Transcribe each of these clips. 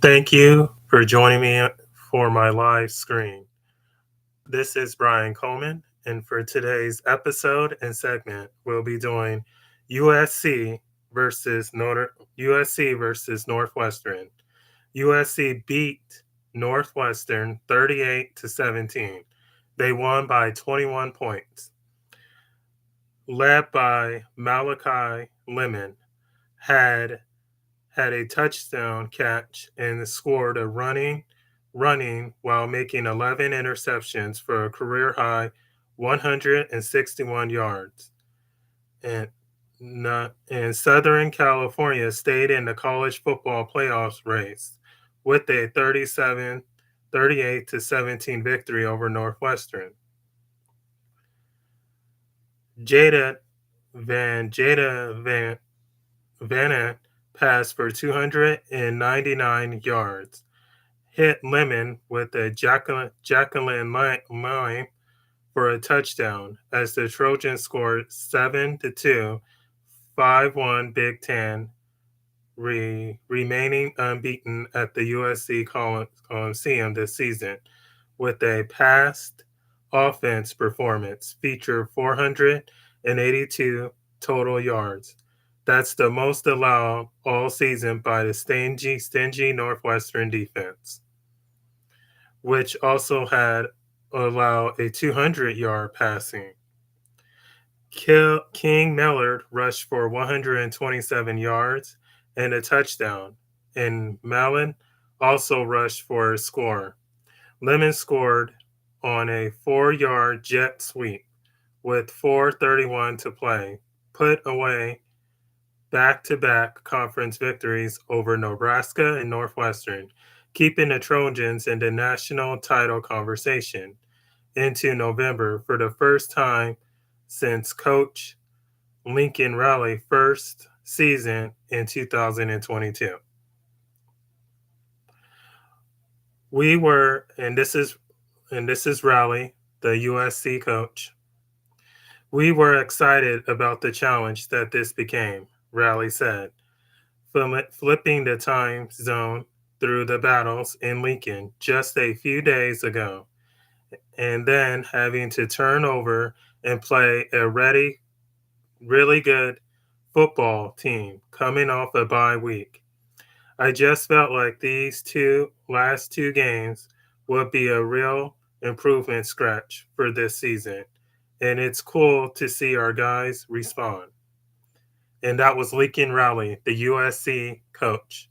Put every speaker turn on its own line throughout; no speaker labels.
Thank you for joining me for my live screen. This is Brian Coleman, and for today's episode and segment, we'll be doing USC USC versus Northwestern. USC beat Northwestern 38 to 17. They won by 21 points. Led by Malachi Lemon, had had a touchdown catch and scored a running while making 11 interceptions for a career high 161 yards. And and Southern California stayed in the college football playoffs race with a 38 to 17 victory over Northwestern. Jada Van passed for 299 yards, hit Lemon with a Jacqueline line for a touchdown as the Trojans scored 7-2, 5-1 Big Ten, remaining unbeaten at the USC Coliseum this season with a past offense performance featured 482 total yards. That's the most allowed all season by the stingy Northwestern defense, which also had allowed a 200-yard passing. King Millard rushed for 127 yards and a touchdown, and Mallon also rushed for a score. Lemon scored on a 4-yard jet sweep with 4:31 to play, put away back-to-back conference victories over Nebraska and Northwestern, keeping the Trojans in the national title conversation into November for the first time since Coach Lincoln Riley's first season in 2022. We were, and this is Riley, the USC coach. We were excited about the challenge that this became, Riley said, flipping the time zone through the battles in Lincoln just a few days ago, and then having to turn over and play a really good football team coming off a bye week. I just felt like these last two games would be a real improvement scratch for this season, and it's cool to see our guys respond. And that was Lincoln Riley, the USC coach.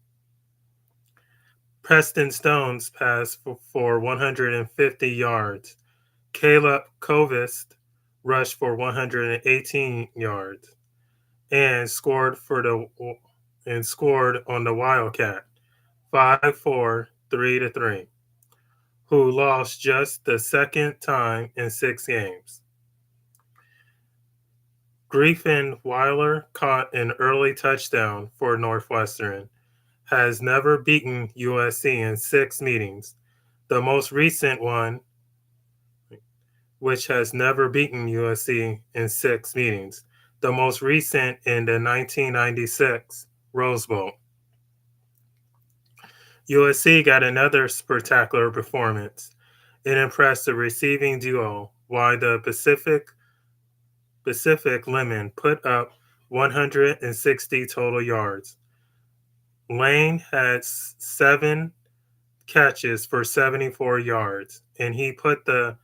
Preston Stones passed for 150 yards. Caleb Covist rushed for 118 yards and scored on the Wildcat 5-4, 3-3, who lost just the second time in 6 games. Griffin Weiler caught an early touchdown for Northwestern, has never beaten USC in 6 meetings. The most recent one, which has never beaten USC in 6 meetings. The most recent in the 1996 Rose Bowl. USC got another spectacular performance. It impressed the receiving duo, while the Pacific Lemon put up 160 total yards. Lane had 7 catches for 74 yards, and he put the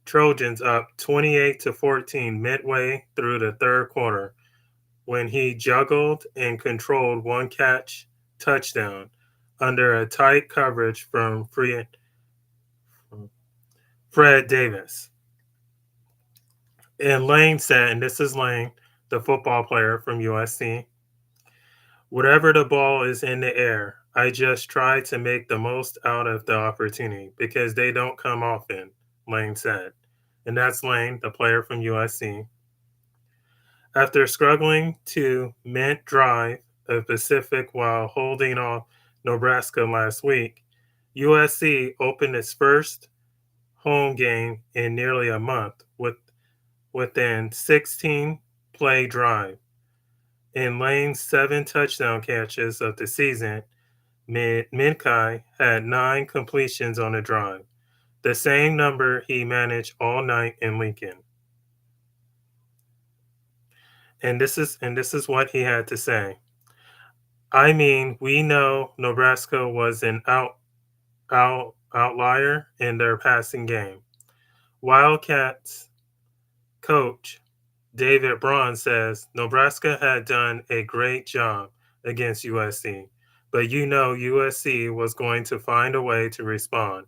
Trojans up 28-14 midway through the third quarter when he juggled and controlled one catch touchdown under a tight coverage from Fred Davis. And Lane said, and this is Lane, the football player from USC, whatever the ball is in the air, I just try to make the most out of the opportunity because they don't come often, Lane said. And that's Lane, the player from USC. After struggling to mint drive of Pacific while holding off Nebraska last week, USC opened its first home game in nearly a month within 16 play drive. In Lane's 7 touchdown catches of the season, Minkai had 9 completions on a drive, the same number he managed all night in Lincoln. And this is what he had to say. I mean, we know Nebraska was an outlier in their passing game. Wildcats coach David Braun says Nebraska had done a great job against USC, but you know USC was going to find a way to respond.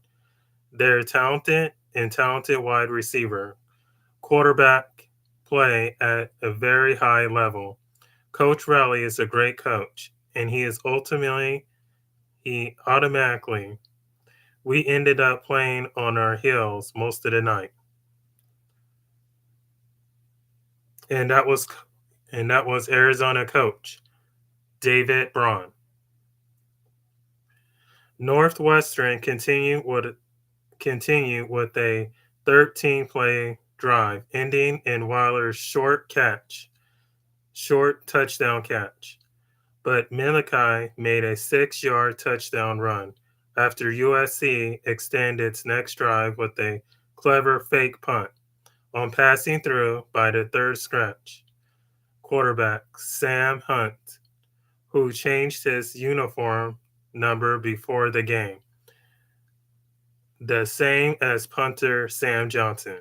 They're talented wide receiver, quarterback play at a very high level. Coach Riley is a great coach, and he automatically, we ended up playing on our heels most of the night. And that was Arizona coach David Braun. Northwestern continued with a 13-play drive, ending in Weiler's short touchdown catch. But Malachi made a 6-yard touchdown run after USC extended its next drive with a clever fake punt on passing through by the third stretch quarterback Sam Hunt, who changed his uniform number before the game, the same as punter Sam Johnson.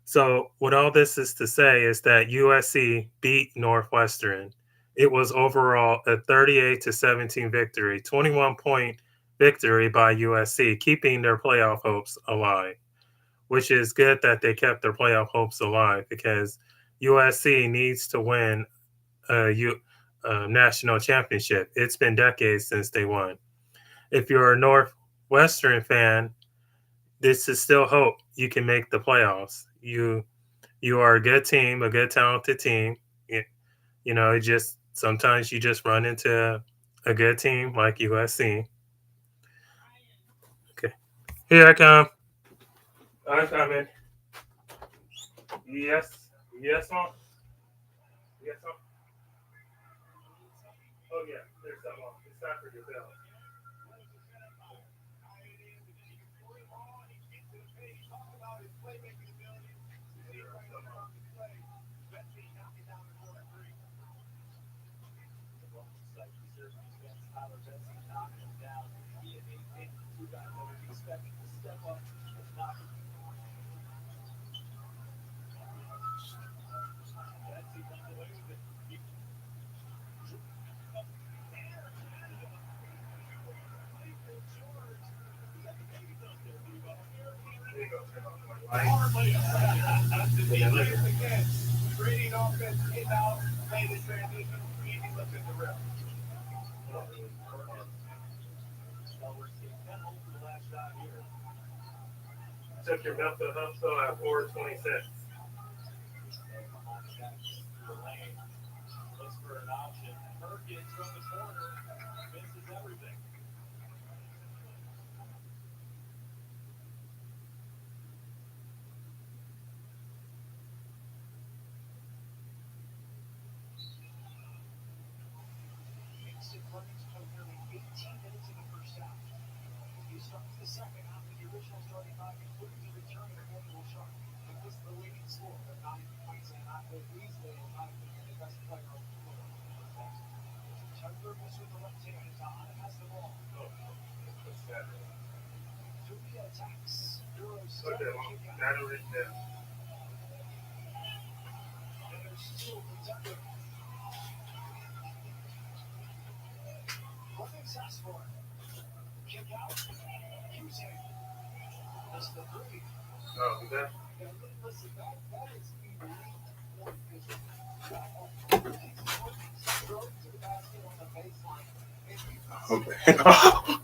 So, what all this is to say is that USC beat Northwestern. It was overall a 38-17 victory, 21-point victory by USC, keeping their playoff hopes alive, which is good that they kept their playoff hopes alive because USC needs to win a national championship. It's been decades since they won. If you're a Northwestern fan, this is still hope you can make the playoffs. You are a good team, a good talented team. It just sometimes you just run into a good team like USC. Okay, here I come. I'm coming. Yes, yes, mom. Yes, mom. Oh yeah, there's some. It's time for your bell. There you go. Turn off my light. Trading offense inbound, made the transition, easy look at the rim. Took your mental health though at 426. Looks for an option. Perkins from the corner. Misses everything. Okay.